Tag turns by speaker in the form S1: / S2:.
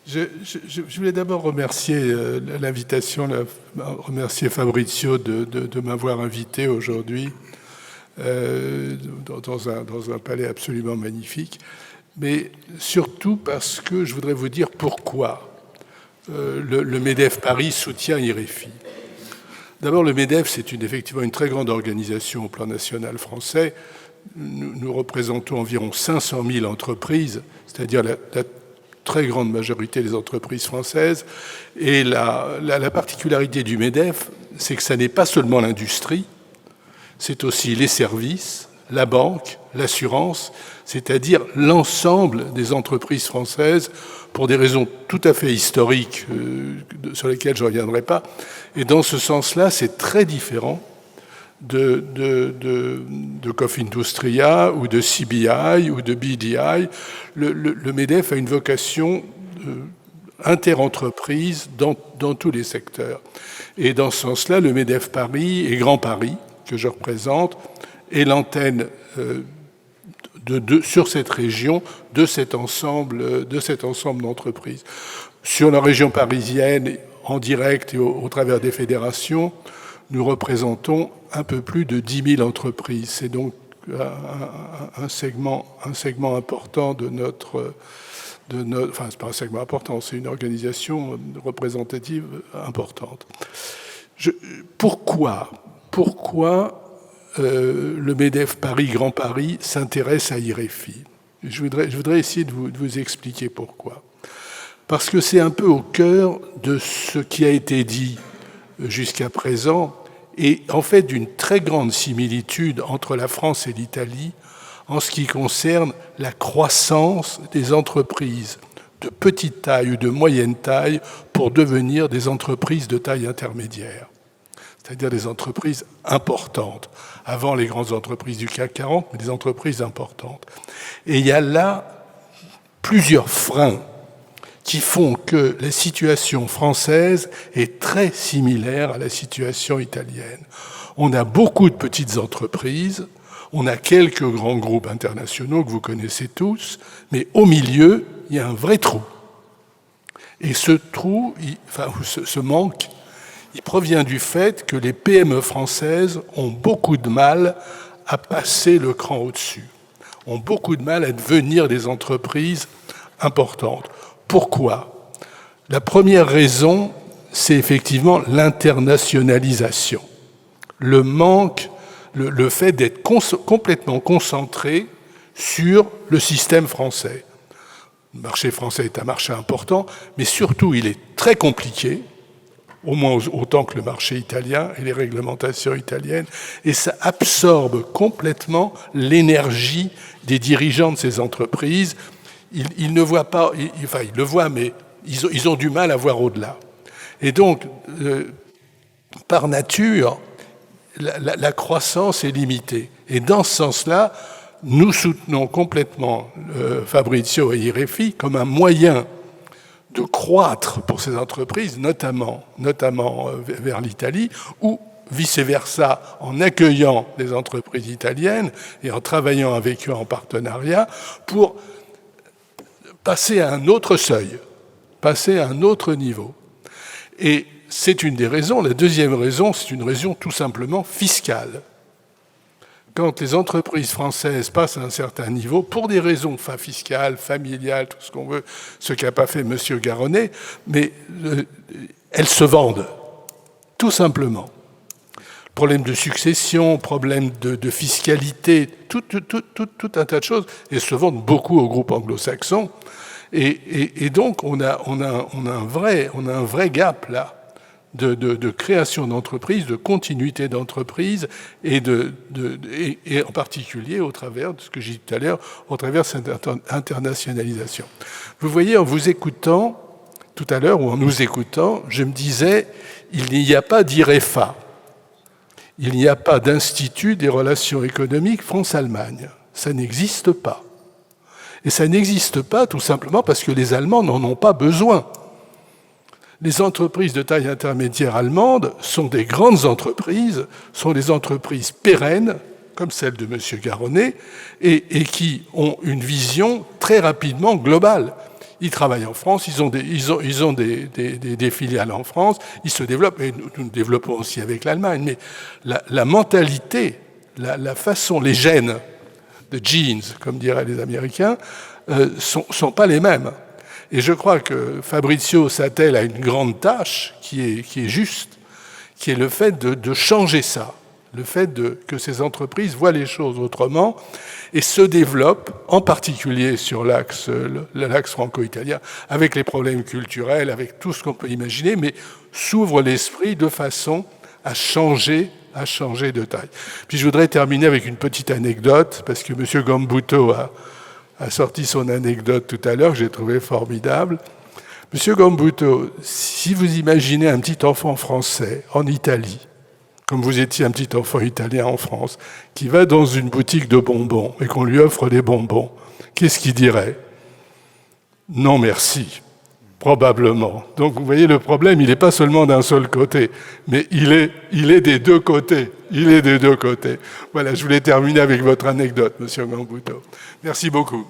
S1: Je voulais d'abord remercier l'invitation, remercier Fabrizio de m'avoir invité aujourd'hui dans un palais absolument magnifique, mais surtout parce que je voudrais vous dire pourquoi le MEDEF Paris soutient IREFI. D'abord, le MEDEF, c'est effectivement une très grande organisation au plan national français. Nous représentons environ 500 000 entreprises, c'est-à-dire la très grande majorité des entreprises françaises. Et la particularité du MEDEF, c'est que ça n'est pas seulement l'industrie, c'est aussi les services, la banque, l'assurance, c'est-à-dire l'ensemble des entreprises françaises, pour des raisons tout à fait historiques sur lesquelles je ne reviendrai pas. Et dans ce sens-là, c'est très différent de Koch Industria ou de CBI ou de BDI. Le MEDEF a une vocation interentreprise dans tous les secteurs. Et dans ce sens-là, le MEDEF Paris et Grand Paris, que je représente, est l'antenne sur cette région de cet ensemble d'entreprises. Sur la région parisienne, en direct et au travers des fédérations, nous représentons un peu plus de 10 000 entreprises. C'est donc un segment important de notre... Enfin, c'est pas un segment important, c'est une organisation représentative importante. Pourquoi le MEDEF Paris Grand Paris s'intéresse à IREFI? Je voudrais essayer de vous expliquer pourquoi. Parce que c'est un peu au cœur de ce qui a été dit jusqu'à présent, et en fait d'une très grande similitude entre la France et l'Italie en ce qui concerne la croissance des entreprises de petite taille ou de moyenne taille pour devenir des entreprises de taille intermédiaire, c'est-à-dire des entreprises importantes, avant les grandes entreprises du CAC 40, mais des entreprises importantes. Et il y a là plusieurs freins qui font que la situation française est très similaire à la situation italienne. On a beaucoup de petites entreprises, on a quelques grands groupes internationaux que vous connaissez tous, mais au milieu, il y a un vrai trou. Et ce trou, ce manque, il provient du fait que les PME françaises ont beaucoup de mal à passer le cran au-dessus, ont beaucoup de mal à devenir des entreprises importantes. Pourquoi? La première raison, c'est effectivement l'internationalisation. Le manque, le fait d'être complètement concentré sur le système français. Le marché français est un marché important, mais surtout il est très compliqué, au moins autant que le marché italien et les réglementations italiennes, et ça absorbe complètement l'énergie des dirigeants de ces entreprises. Ils ne voient pas, enfin ils le voient, mais ils ont du mal à voir au-delà. Et donc, par nature, la croissance est limitée. Et dans ce sens-là, nous soutenons complètement Fabrizio et IREFI comme un moyen de croître pour ces entreprises, notamment vers l'Italie, ou vice-versa, en accueillant des entreprises italiennes et en travaillant avec eux en partenariat pour passer à un autre seuil, passer à un autre niveau. Et c'est une des raisons. La deuxième raison, c'est une raison tout simplement fiscale. Quand les entreprises françaises passent à un certain niveau, pour des raisons fiscales, familiales, tout ce qu'on veut, ce qu'a pas fait M. Garonnet, mais elles se vendent, tout simplement. Problème de succession, problème de fiscalité, tout un tas de choses, et se vendent beaucoup au groupe anglo-saxon. Et donc, on a un vrai gap là de création d'entreprises, de continuité d'entreprises, et en particulier au travers de ce que j'ai dit tout à l'heure, au travers de cette internationalisation. Vous voyez, en vous écoutant tout à l'heure, ou en nous écoutant, je me disais, il n'y a pas d'IREFA, il n'y a pas d'Institut des relations économiques France-Allemagne. Ça n'existe pas. Et ça n'existe pas tout simplement parce que les Allemands n'en ont pas besoin. Les entreprises de taille intermédiaire allemandes sont des grandes entreprises, sont des entreprises pérennes, comme celle de M. Garonnet, et qui ont une vision très rapidement globale. Ils travaillent en France, ils ont des filiales en France, ils se développent, et nous développons aussi avec l'Allemagne, mais la mentalité, la façon, les gènes, the genes, comme diraient les Américains, sont pas les mêmes. Et je crois que Fabrizio s'attelle à une grande tâche qui est juste, qui est le fait de changer ça, le fait que ces entreprises voient les choses autrement et se développent, en particulier sur l'axe franco-italien, avec les problèmes culturels, avec tout ce qu'on peut imaginer, mais s'ouvre l'esprit de façon à changer de taille. Puis je voudrais terminer avec une petite anecdote, parce que M. Gambutto a sorti son anecdote tout à l'heure, que j'ai trouvé formidable. Monsieur Gambutto, si vous imaginez un petit enfant français en Italie, comme vous étiez un petit enfant italien en France, qui va dans une boutique de bonbons et qu'on lui offre des bonbons, qu'est-ce qu'il dirait? Non, merci. Probablement. Donc vous voyez, le problème, il n'est pas seulement d'un seul côté, mais il est des deux côtés. Il est des deux côtés. Voilà, je voulais terminer avec votre anecdote, Monsieur Gambutto. Merci beaucoup.